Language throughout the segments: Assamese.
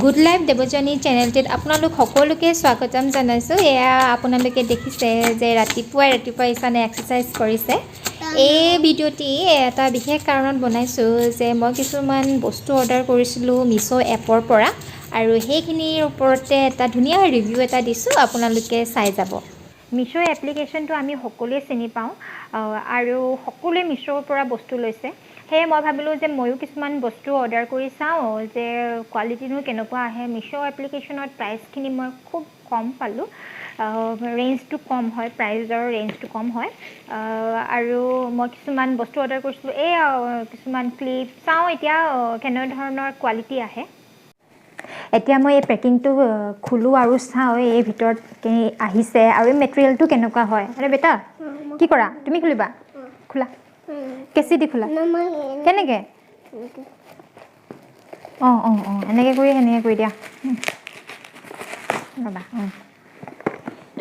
গুড লাইফ দেৱযানী চেনেলটিত আপোনালোক সকলোকে স্বাগতম জনাইছোঁ। এয়া আপোনালোকে দেখিছে যে ৰাতিপুৱাই ইছানে এক্সাৰচাইজ কৰিছে। এই ভিডিঅ'টি এটা বিশেষ কাৰণত বনাইছোঁ যে মই কিছুমান বস্তু অৰ্ডাৰ কৰিছিলোঁ মিছো এপৰ পৰা, আৰু সেইখিনিৰ ওপৰতে এটা ধুনীয়া ৰিভিউ এটা দিছোঁ, আপোনালোকে চাই যাব। মিছো এপ্লিকেশ্যনটো আমি সকলোৱে চিনি পাওঁ আৰু সকলোৱে মিছোৰ পৰা বস্তু লৈছে। সেয়ে মই ভাবিলোঁ যে ময়ো কিছুমান বস্তু অৰ্ডাৰ কৰি চাওঁ যে কোৱালিটিনো কেনেকুৱা আহে। মিছো এপ্লিকেশ্যনত প্ৰাইচখিনি মই খুব কম পালোঁ, ৰেঞ্জটো কম হয়, প্ৰাইজৰ ৰেঞ্জটো কম হয়। আৰু মই কিছুমান বস্তু অৰ্ডাৰ কৰিছিলোঁ, এই কিছুমান ক্লিপ চাওঁ এতিয়া কেনেধৰণৰ কোৱালিটি আহে। এতিয়া মই এই পেকিংটো খোলোঁ আৰু চাওঁ এই ভিতৰত আহিছে আৰু এই মেটেৰিয়েলটো কেনেকুৱা হয়। আৰে বেটা কি কৰা, তুমি খুলিবা? খোলা, কেঁচি দি খোলা। কেনেকৈ? অঁ অঁ অঁ এনেকৈ কৰি দিয়া ৰ'বা।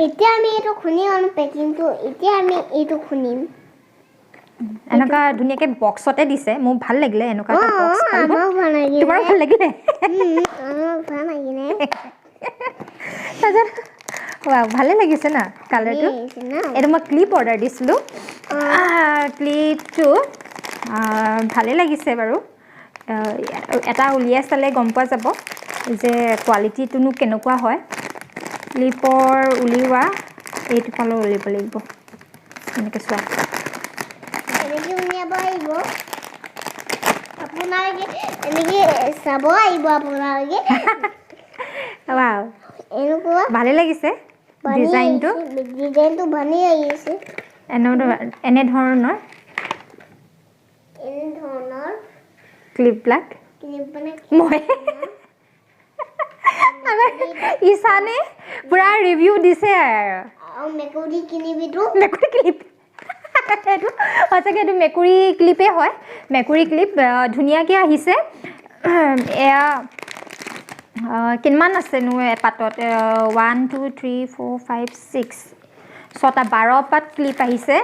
এতিয়া আমি এইটো খুলিম আৰু পেকিংটো এতিয়া আমি এইটো খুলিম। এনেকুৱা ধুনীয়াকৈ বক্সতে দিছে, মোৰ ভাল লাগিলে এনেকুৱা এটা বক্স পালোঁ। তোমাৰ ভাল লাগিলে? ভালে লাগিছে না কালাৰটো। এইটো মই ক্লিপ অৰ্ডাৰ দিছিলোঁ, ক্লিপটো ভালে লাগিছে বাৰু। এটা উলিয়াই চালে গম পোৱা যাব যে কোৱালিটিটোনো কেনেকুৱা হয়। ক্লিপৰ উলিওৱা এইটো ফালৰ উলিয়াব লাগিব, এনেকৈ চোৱা। এনেকৈ উলিয়াব আহিব আপোনালোকে, এনেকৈ চাব আহিব আপোনালোকে। এনেকুৱা ভালে লাগিছে ডিজাইনটো ভালেই আহিছে। এনেধৰণৰ ক্লিপবিলাক মই ঈশানে পুৰা ৰিভিউ দিছে আৰু মেকুৰী কিনিবিতো। মেকুৰী ক্লিপ এইটো সঁচাকৈ এইটো মেকুৰী ক্লিপেই হয়, মেকুৰী ক্লিপ ধুনীয়াকৈ আহিছে। এয়া কিমান আছেনো এপাতত? 1 2 3 4 5 6 ছটা 12 পাত ক্লিপ আহিছে,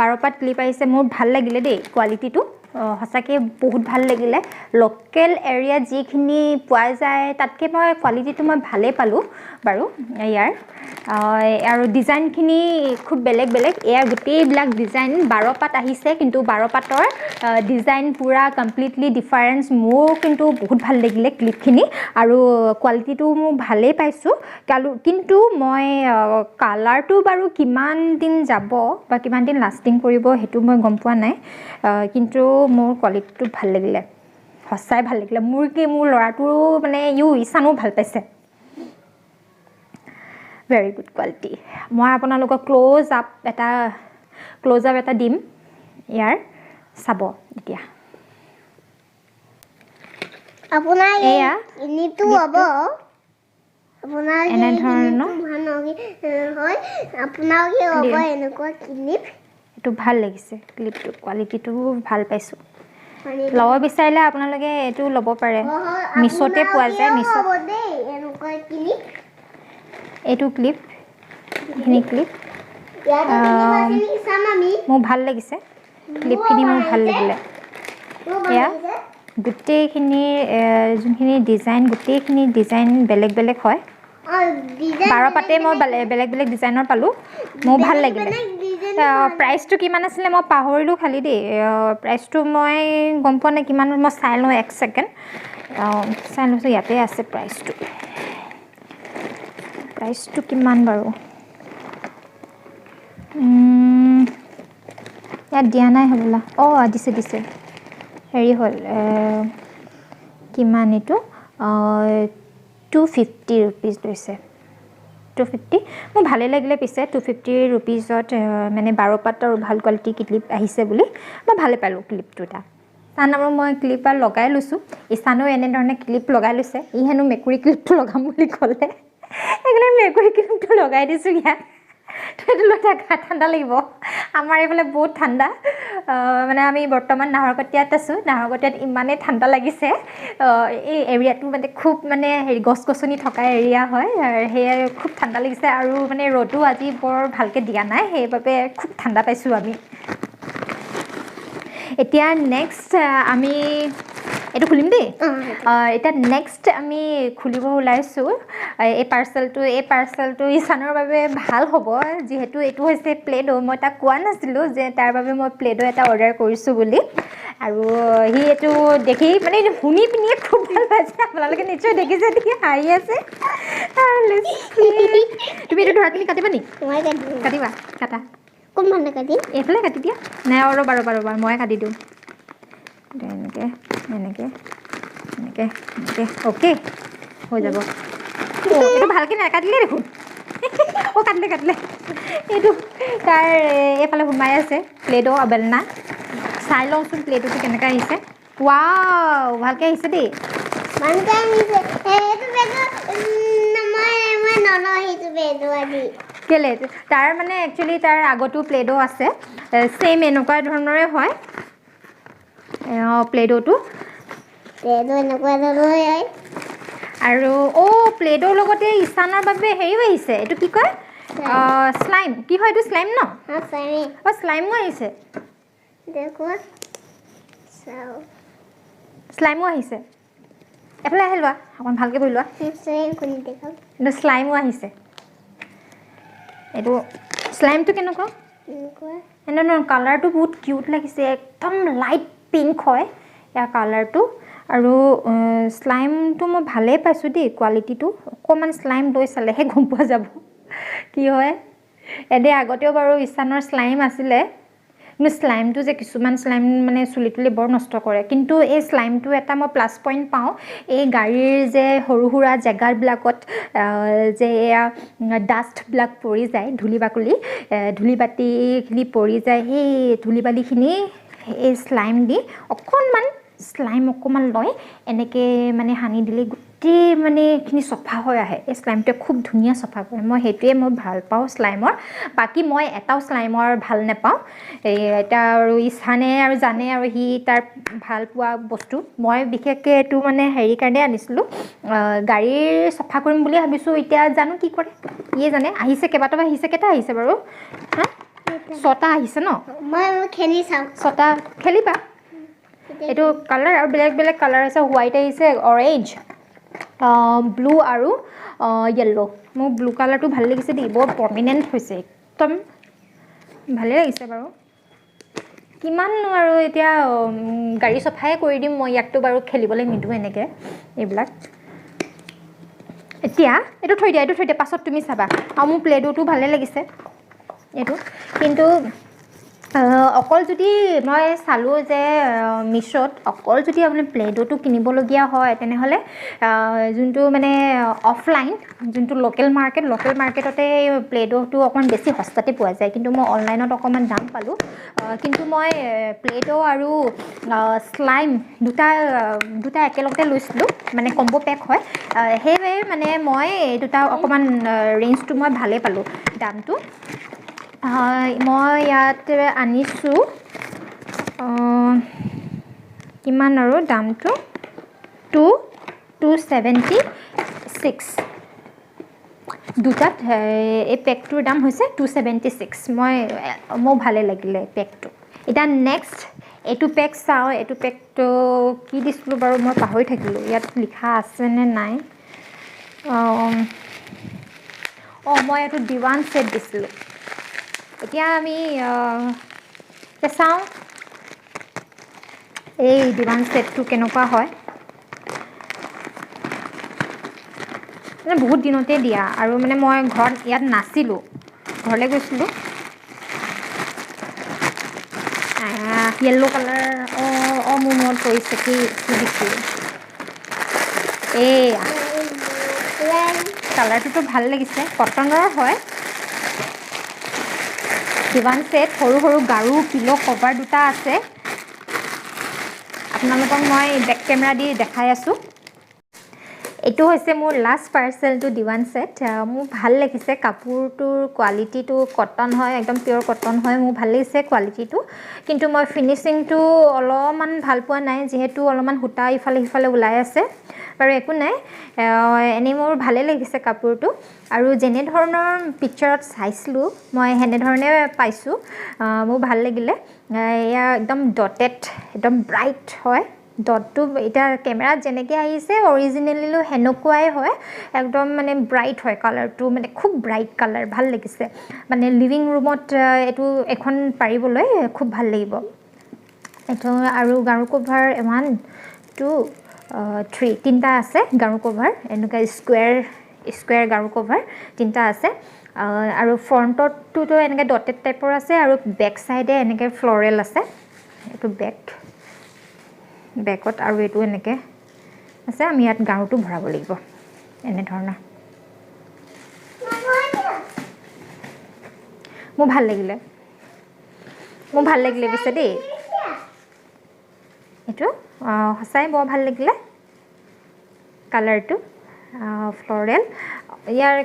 12 পাত ক্লিপ আহিছে। মোৰ ভাল লাগিলে দেই কোৱালিটিটো, সঁচাকৈ বহুত ভাল লাগিলে। লোকেল এৰিয়াত যিখিনি পোৱা যায় তাতকৈ মই কোৱালিটিটো মই ভালেই পালোঁ বাৰু ইয়াৰ। আৰু ডিজাইনখিনি খুব বেলেগ বেলেগ। এয়া গোটেইবিলাক ডিজাইন 12 পাত আহিছে, কিন্তু 12 পাতৰ ডিজাইন পূৰা কমপ্লিটলি ডিফাৰেঞ্চ। মোৰ কিন্তু বহুত ভাল লাগিলে ক্লিপখিনি, আৰু কোৱালিটিটো মোৰ ভালেই পাইছোঁ। কিন্তু মই কালাৰটো বাৰু কিমান দিন যাব বা কিমান দিন লাষ্টিং কৰিব সেইটো মই গম পোৱা নাই, কিন্তু মোৰ কোৱালিটিটো ভাল লাগিলে, সঁচাই ভাল লাগিলে। মোৰ ল'ৰাটোৰো মানে ঈশানো ভাল পাইছে। Very good quality. মই আপোনালোকক ক্ল'জ আপ এটা দিম ইয়াৰ, চাব এতিয়া। আপোনাৰ এয়া কিনিটো হ'ব, আপোনাৰ এনেধৰণৰ হয়, আপোনালোকে হ'ব এনেকুৱা ক্লিপ। এইটো ভাল লাগিছে ক্লিপটো, কোৱালিটিটো ভাল পাইছোঁ। ল'ব বিচাৰিলে আপোনালোকে এইটো ল'ব পাৰে, মিছোতে পোৱা যায়। মিছোত এইটো ক্লিপ, এইখিনি ক্লিপ মোৰ ভাল লাগিছে, ক্লিপখিনি মোৰ ভাল লাগিলে। এয়া গোটেইখিনি যোনখিনি ডিজাইন, গোটেইখিনি ডিজাইন বেলেগ বেলেগ হয়। 12 পাতে মই বেলেগ বেলেগ ডিজাইনৰ পালোঁ, মোৰ ভাল লাগিলে। প্ৰাইচটো কিমান আছিলে মই পাহৰিলোঁ খালি দেই, প্ৰাইচটো মই গম পোৱা নাই কিমান। মই চাই লওঁ, 1 ছেকেণ্ড চাই লৈছোঁ। ইয়াতে আছে প্ৰাইচটো কিমান বাৰু। ইয়াত দিয়া নাই হ'বলা। দিছে হেৰি হ'ল, কিমান এইটো 250 ৰুপিজ লৈছে। 250 মোৰ ভালেই লাগিলে পিছে। 250 ৰুপিজত মানে 12 পাতৰ ভাল কোৱালিটি ক্লিপ আহিছে বুলি মই ভালে পালোঁ ক্লিপটো। ঈশান আৰু মই ক্লিপ আৰু লগাই লৈছোঁ, ঈশানেও এনেধৰণে ক্লিপ লগাই লৈছে। ই হেনো মেকুৰী ক্লিপটো লগাম বুলি ক'লে, সেইকাৰণে মেকুৰী ক্লিপটো লগাই দিছোঁ ইয়াত। সেইটো লৈ ঠাণ্ডা লাগিব, আমাৰ এইফালে বহুত ঠাণ্ডা। মানে আমি বৰ্তমান নাহৰকটীয়াত আছোঁ। নাহৰকটীয়াত ইমানেই ঠাণ্ডা লাগিছে, এই এৰিয়াটো মানে খুব মানে গছ গছনি থকা এৰিয়া হয়, সেয়ে খুব ঠাণ্ডা লাগিছে। আৰু মানে ৰ'দো আজি বৰ ভালকৈ দিয়া নাই, সেইবাবে খুব ঠাণ্ডা পাইছোঁ আমি। এতিয়া নেক্সট আমি এইটো খুলিম দেই এতিয়া নেক্সট আমি খুলিব ওলাইছোঁ এই পাৰ্চেলটো ঈশানৰ বাবে ভাল হ'ব যিহেতু এইটো হৈছে প্লেডো মই তাক কোৱা নাছিলোঁ যে তাৰ বাবে মই প্লেডো এটা অৰ্ডাৰ কৰিছোঁ বুলি আৰু সি এইটো দেখি মানে শুনি পিনিয়ে খুব ভাল পাইছে আপোনালোকে নিশ্চয় দেখিছে দেখি হাঁহি আছে তুমি এইটো ধৰা তুমি কাটিবা নেকি কাটিবা কাটা কোনফালে কাটিম এইফালে কাটি দিয়া নাই ৰ'বা মই কাটি দিওঁ এনেকৈ অ'কে হৈ যাব এইটো ভালকৈ নাকাটিলে দেখোন কাটিলে এইটো তাৰ এইফালে সোমাই আছে প্লেডো বেলনা চাই লওঁচোন প্লেটোতো কেনেকৈ আহিছে ৱাও ভালকৈ আহিছে দেই কেলে তাৰ মানে একচুৱেলি তাৰ আগতো প্লেডো আছে ছেইম এনেকুৱা ধৰণৰে হয় প্লেডোটো আৰু প্লেডৰ লগতে ঈশানৰ বাবে হেৰিও আহিছে এইটো কি কয় স্লাইম কি হয় এইটো স্লাইম ন স্লাইমো আহিছে স্লাইমো আহিছে এফালে আহি লোৱা অকণ ভালকৈ বহি লোৱা এইটো স্লাইমো আহিছে এইটো স্লাইমটো কেনেকুৱা এনেধৰণৰ কালাৰটো বহুত কিউট লাগিছে একদম লাইট পিংক হয় ইয়াৰ কালাৰটো আৰু স্লাইমটো মই ভালেই পাইছোঁ দেই কোৱালিটিটো অকণমান স্লাইম লৈ চালেহে গম পোৱা যাব কি হয় এনেই আগতেও বাৰু ঈশানৰ স্লাইম আছিলে কিন্তু স্লাইমটো যে কিছুমান স্লাইম মানে চুলি তুলি বৰ নষ্ট কৰে কিন্তু এই স্লাইমটো এটা মই প্লাছ পইণ্ট পাওঁ এই গাড়ীৰ যে সৰু সুৰা জেগাবিলাকত যে এয়া ডাষ্টবিলাক পৰি যায় ধূলি বাতিখিনি পৰি যায় সেই ধূলি বালিখিনি এই স্লাইম দি অকণমান লয় এনেকৈ মানে সানি দিলে গোটেই মানে এইখিনি চফা হৈ আহে এই স্লাইমটোৱে খুব ধুনীয়া চফা কৰে মই সেইটোৱে মই ভাল পাওঁ স্লাইমৰ বাকী মই এটাও স্লাইমৰ ভাল নাপাওঁ এটা আৰু ঈশানে আৰু জানে আৰু সি তাৰ ভাল পোৱা বস্তু মই বিশেষকৈ এইটো মানে হেৰি কাৰণে আনিছিলোঁ গাড়ীৰ চফা কৰিম বুলি ভাবিছোঁ এতিয়া জানো কি কৰে ইয়ে জানে আহিছে কেইটা আহিছে বাৰু হা 6টা আহিছে ন মই খেলি চাওঁ 6টা খেলিবা এইটো কালাৰ আৰু বেলেগ কালাৰ আছে হোৱাইট আহিছে অৰেঞ্জ ব্লু আৰু য়েল্লো মোৰ ব্লু কালাৰটো ভাল লাগিছে দেই বৰ প্ৰমিনেণ্ট হৈছে একদম ভালেই লাগিছে বাৰু কিমাননো আৰু এতিয়া গাড়ী চফাই কৰি দিম মই ইয়াকতো বাৰু খেলিবলৈ নিদিওঁ এনেকৈ এইবিলাক এতিয়া এইটো থৈ দিয়া পাছত তুমি চাবা আৰু মোৰ প্লেডোটো ভালেই লাগিছে এইটো কিন্তু অকল যদি মই চালোঁ যে মিছ'ত অকল যদি আপুনি প্লেডোটো কিনিবলগীয়া হয় তেনেহ'লে যোনটো মানে অফলাইন যোনটো লোকেল মাৰ্কেটতে প্লেডোটো অকণমান বেছি সস্তাতে পোৱা যায় কিন্তু মই অনলাইনত অকণমান দাম পালোঁ কিন্তু মই প্লেডো আৰু স্লাইম দুটা একেলগতে লৈছিলোঁ মানে কম্বো পেক হয় সেইবাবে মানে মই দুটা অকণমান ৰেঞ্জটো মই ভালেই পালোঁ দামটো মই ইয়াত আনিছোঁ কিমান আৰু দামটো 276 দুটাত এই পেকটোৰ দাম হৈছে 276 মোৰ ভালেই লাগিলে পেকটো এতিয়া নেক্সট এইটো পেক চাওঁ এইটো পেকটো কি দিছিলোঁ বাৰু মই পাহৰি থাকিলোঁ ইয়াত লিখা আছেনে নাই মই এইটো দিৱান ছেট দিছিলোঁ এতিয়া আমি চাওঁ এই দিৱান ছেটটো কেনেকুৱা হয় মানে বহুত দিনতে দিয়া আৰু মানে মই ঘৰত ইয়াত নাছিলোঁ ঘৰলৈ গৈছিলোঁ য়েল্ল' কালাৰ মোৰ মনত পৰিছে কি দিছিলোঁ এয়া কালাৰটোতো ভাল লাগিছে কটনৰ হয় দিৱান ছেট সৰু গাৰু পিলো কভাৰ দুটা আছে আপোনালোকক মই বেক কেমেৰা দি দেখাই আছোঁ এইটো হৈছে মোৰ লাষ্ট পাৰ্চেলটো দিৱান ছেট মোৰ ভাল লাগিছে কাপোৰটোৰ কোৱালিটিটো কটন হয় একদম পিয়'ৰ কটন হয় মোৰ ভাল লাগিছে কোৱালিটিটো কিন্তু মই ফিনিচিংটো অলপমান ভাল পোৱা নাই যিহেতু অলপমান সূতা ইফালে সিফালে ওলাই আছে বাৰু একো নাই এনেই মোৰ ভালেই লাগিছে কাপোৰটো আৰু যেনেধৰণৰ পিকচাৰত চাইছিলোঁ মই সেনেধৰণে পাইছোঁ মোৰ ভাল লাগিলে এয়া একদম ডটেড একদম ব্ৰাইট হয় ডটটো এটা কেমেৰাত যেনেকৈ আহিছে অৰিজিনেলিও সেনেকুৱাই হয় একদম মানে ব্ৰাইট হয় কালাৰটো মানে খুব ব্ৰাইট কালাৰ ভাল লাগিছে মানে লিভিং ৰুমত এইটো এখন পাৰিবলৈ খুব ভাল লাগিব এইটো আৰু গাৰু কভাৰ 1 2 3 তিনিটা আছে গাৰু কভাৰ এনেকুৱা স্কুৱেৰ গাৰু কভাৰ তিনিটা আছে আৰু ফ্ৰণ্টতটোতো এনেকৈ ডটেড টাইপৰ আছে আৰু বেক চাইডে এনেকৈ ফ্লৰেল আছে এইটো বেকত আৰু এইটো এনেকৈ আছে আমি ইয়াত গাৰুটো ভৰাব লাগিব এনেধৰণৰ মোৰ ভাল লাগিলে পিছে দেই এইটো সঁচাই বৰ ভাল লাগিলে কালাৰটো ফ্লৰেল ইয়াৰ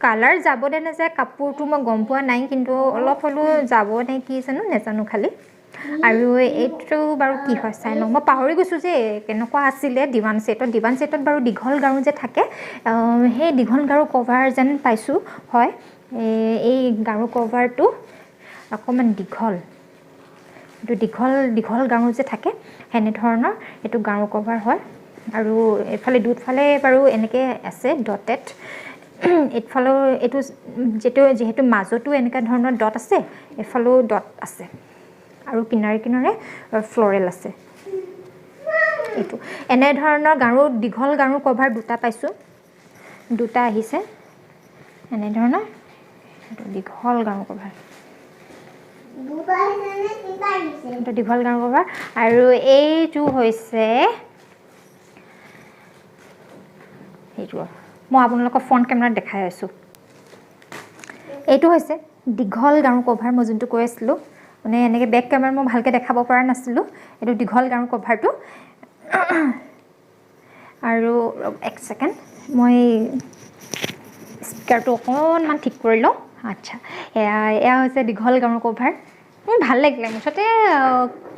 কালাৰ যাব নে নাযায় কাপোৰটো মই গম পোৱা নাই কিন্তু অলপ হ'লেও যাব নে কি জানো নাজানো খালি আৰু এইটো বাৰু কি হয় চাই লওঁ মই পাহৰি গৈছোঁ যে কেনেকুৱা আছিলে দিৱান ছেটত বাৰু দীঘল গাৰু যে থাকে সেই দীঘল গাৰু কভাৰ যেন পাইছোঁ হয় এই গাৰু কভাৰটো অকণমান দীঘল এইটো দীঘল গাৰু যে থাকে সেনেধৰণৰ এইটো গাৰু কভাৰ হয় আৰু এইফালে দুফালে বাৰু এনেকৈ আছে ডটেড এইফালেও এইটো যিহেতু মাজতো এনেকুৱা ধৰণৰ ডট আছে এইফালেও ডট আছে আৰু কিনাৰে ফ্লৰেল আছে এইটো এনেধৰণৰ দীঘল গাৰু কভাৰ দুটা পাইছোঁ দুটা আহিছে এনেধৰণৰ দীঘল গাৰু কভাৰ দীঘল গাৰু কভাৰ আৰু এইটো হৈছে এইটো মই আপোনালোকক ফ্ৰণ্ট কেমেৰাত দেখাই আছোঁ এইটো হৈছে দীঘল গাৰু কভাৰ মই যোনটো কৈ আছিলোঁ মানে এনেকৈ বেক কেমেৰাত মই ভালকৈ দেখাব পৰা নাছিলোঁ এইটো দীঘল গাৰু কভাৰটো আৰু এক ছেকেণ্ড মই স্পিকাৰটো অকণমান ঠিক কৰি লওঁ আচ্ছা এয়া হৈছে দীঘল গাৰু কভাৰ মোৰ ভাল লাগিলে মুঠতে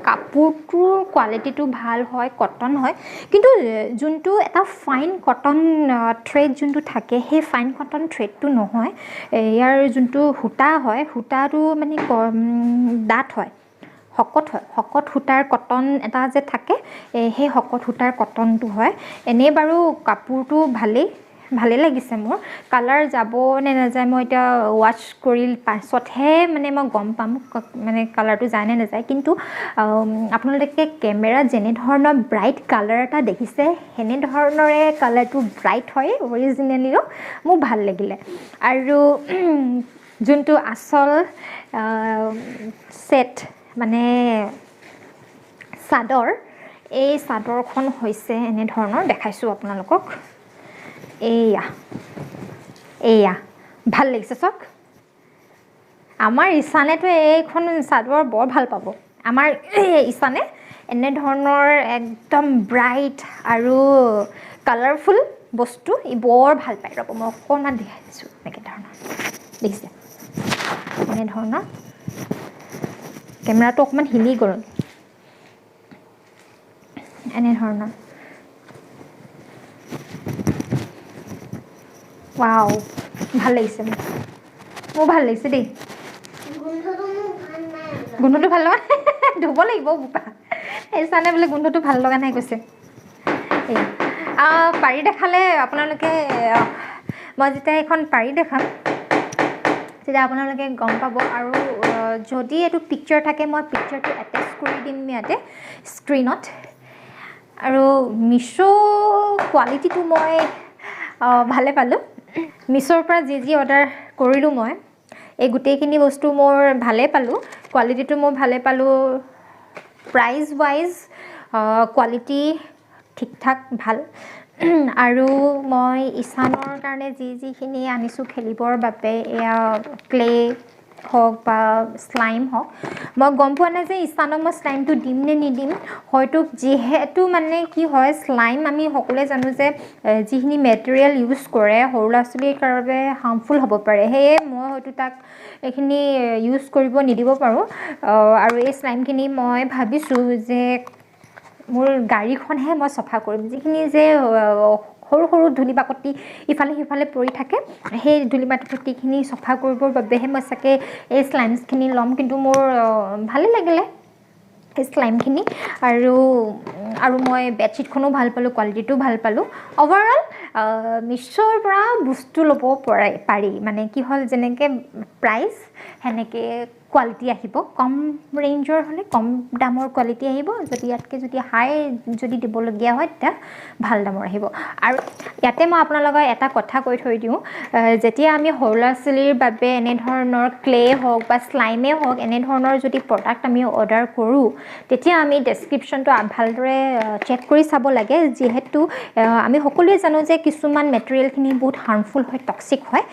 কাপোৰটোৰ কোৱালিটিটো ভাল হয় কটন হয় কিন্তু যোনটো এটা ফাইন কটন থ্ৰেড যোনটো থাকে সেই ফাইন কটন থ্ৰেডটো নহয় ইয়াৰ যোনটো সূতা হয় সূতাটো মানে ডাঠ হয় শকত সূতাৰ কটন এটা যে থাকে সেই শকত সূতাৰ কটনটো হয় এনেই বাৰু কাপোৰটো ভালেই লাগিছে মোৰ কালাৰ যাব নে নাযায় মই এতিয়া ৱাছ কৰি পাছতহে মানে মই গম পাম মানে কালাৰটো যায় নে নাযায় কিন্তু আপোনালোকে কেমেৰাত যেনেধৰণৰ ব্ৰাইট কালাৰ এটা দেখিছে সেনেধৰণৰে কালাৰটো ব্ৰাইট হয় অৰিজিনেলিও মোৰ ভাল লাগিলে আৰু যোনটো আচল ছেট মানে চাদৰ এই চাদৰখন হৈছে এনেধৰণৰ দেখাইছোঁ আপোনালোকক এয়া ভাল লাগিছে চাওক আমাৰ ঈশানেতো এইখন চাদৰ বৰ ভাল পাব আমাৰ ঈশানে এনেধৰণৰ একদম ব্ৰাইট আৰু কালাৰফুল বস্তু বৰ ভাল পায় ৰ'ব মই অকণমান দেখাই দিছোঁ এনেকৈ ধৰণৰ দেখিছে এনেধৰণৰ কেমেৰাটো অকণমান হিলি গ'ল এনেধৰণৰ ৱাও ভাল লাগিছে মোৰ ভাল লাগিছে দেই গোন্ধটো ভাল লগা ধুব লাগিব বোপা এইচানে বোলে গোন্ধটো ভাল লগা নাই কৈছে পাৰি দেখালে আপোনালোকে মই যেতিয়া এইখন পাৰি দেখাম তেতিয়া আপোনালোকে গম পাব আৰু যদি এইটো পিকচাৰ থাকে মই পিকচাৰটো এটেচ কৰি দিম ইয়াতে স্ক্ৰীণত আৰু মিছো কোৱালিটিটো মই ভালে পালোঁ মিছোৰ পৰা যি অৰ্ডাৰ কৰিলোঁ মই এই গোটেইখিনি বস্তু মোৰ ভালে পালোঁ কোৱালিটিটো মই ভালে পালোঁ প্ৰাইজ ৱাইজ কোৱালিটি ঠিক ঠাক ভাল আৰু মই ঈশানৰ কাৰণে যিখিনি আনিছোঁ খেলিবৰ বাবে এয়া ক্লে হওক বা স্লাইম হওক মই গম পোৱা নাই যে ঈশানক মই স্লাইমটো দিম নে নিদিম হয়তো যিহেতু মানে কি হয় স্লাইম আমি সকলোৱে জানো যে যিখিনি মেটেৰিয়েল ইউজ কৰে সৰু ল'ৰা ছোৱালীৰ কাৰণে হাৰ্মফুল হ'ব পাৰে সেয়ে মই হয়তো তাক এইখিনি ইউজ কৰিব নিদিব পাৰোঁ আৰু এই স্লাইমখিনি মই ভাবিছোঁ যে মোৰ গাড়ীখনহে মই চফা কৰিম যিখিনি যে সৰু ধূলি বাকতি ইফালে সিফালে পৰি থাকে সেই ধূলি বাকতিখিনি চফা কৰিবৰ বাবেহে মই চাগে এই স্লাইমছখিনি ল'ম কিন্তু মোৰ ভালেই লাগিলে এই স্লাইমখিনি আৰু আৰু মই বেডশ্বীটখনো ভাল পালোঁ, কোৱালিটিটো ভাল পালোঁ। অভাৰঅল মিছ'ৰ পৰা বস্তু ল'ব পাৰি, মানে কি হ'ল যেনেকৈ প্ৰাইচ সেনেকৈ কোৱালিটি আহিব। কম ৰেঞ্জৰ হ'লে কম দামৰ কোৱালিটি আহিব, যদি ইয়াতকৈ যদি হাই যদি দিবলগীয়া হয় তেতিয়া ভাল দামৰ আহিব। আৰু ইয়াতে মই আপোনালোকক এটা কথা কৈ থৈ দিওঁ, যেতিয়া আমি সৰু ল'ৰা ছোৱালীৰ বাবে এনেধৰণৰ ক্লে হওক বা শ্লাইমে হওক এনেধৰণৰ যদি প্ৰডাক্ট আমি অৰ্ডাৰ কৰোঁ, তেতিয়া আমি ডেছক্ৰিপশ্যনটো ভালদৰে চেক কৰি চাব লাগে, যিহেতু আমি সকলোৱে জানো যে কিছুমান মেটেৰিয়েলখিনি বহুত হাৰ্মফুল হয়, টক্সিক হয়।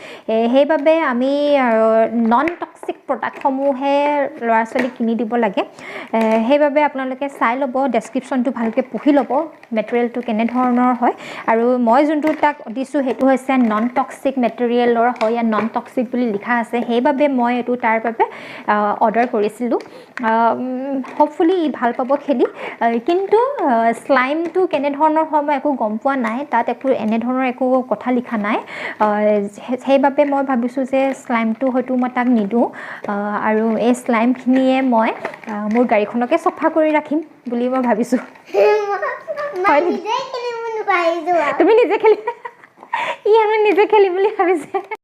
সেইবাবে আমি নন টক্সিক প্ৰডাক্টসমূহে ল'ৰা ছোৱালীক কিনি দিব লাগে। সেইবাবে আপোনালোকে চাই ল'ব, ডেছক্ৰিপশ্যনটো ভালকৈ পঢ়ি ল'ব, মেটেৰিয়েলটো কেনেধৰণৰ হয়। আৰু মই যোনটো তাক দিছোঁ সেইটো হৈছে নন টক্সিক মেটেৰিয়েলৰ হয়, ইয়াত নন টক্সিক বুলি লিখা আছে, সেইবাবে মই এইটো তাৰ বাবে অৰ্ডাৰ কৰিছিলোঁ। হ'পফুলি ই ভাল পাব খেলি। কিন্তু শ্লাইমটো কেনেধৰণৰ হয় মই একো গম পোৱা নাই, তাত এনেধৰণৰ একো কথা লিখা নাই। সেইবাবে মই ভাবিছোঁ যে শ্লাইমটো হয়তো মই তাক নিদিওঁ, আৰু এই শ্লাইমখিনিয়ে মই মোৰ গাড়ীখনকে চফা কৰি ৰাখিম বুলি মই ভাবিছোঁ। তুমি নিজে খেলি ই আমি নিজে খেলিম বুলি ভাবিছে।